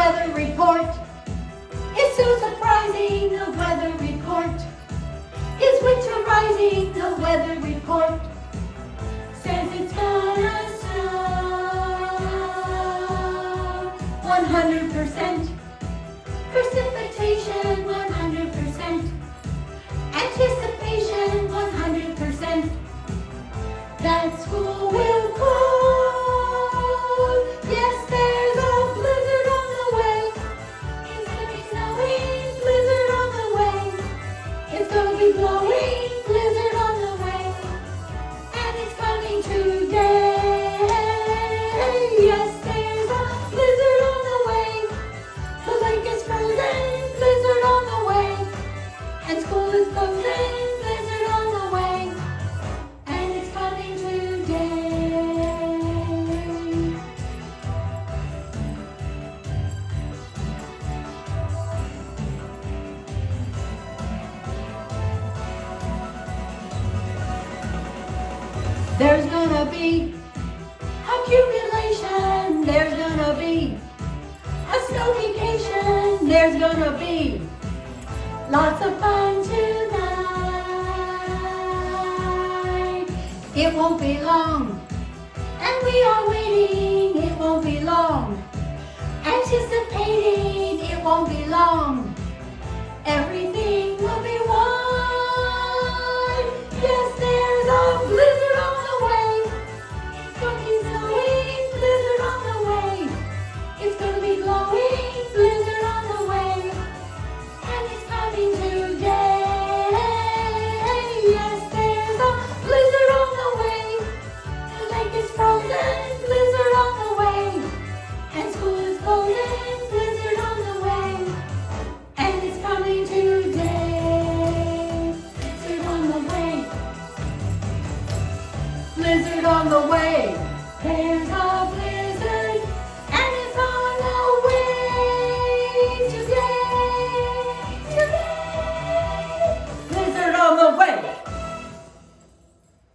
weather report. It's so surprising, the weather report. It's winter rising, the weather report says it's gonna snow. 100% precipitation, 100% anticipation, 100% that school will close. Yes, there's a blizzard on the way. It's gonna be snowing, blizzard on the way. It's gonna be blowing, blizzard on the way. And it's coming today. Yes, there's a blizzard on the way. The lake is frozen, blizzard on the way. And school is closing, blizzard on the way. And it's coming today. There's gonna be accumulation. There's gonna be a snow vacation. There's gonna be lots of fun tonight. It won't be long, and we are waiting.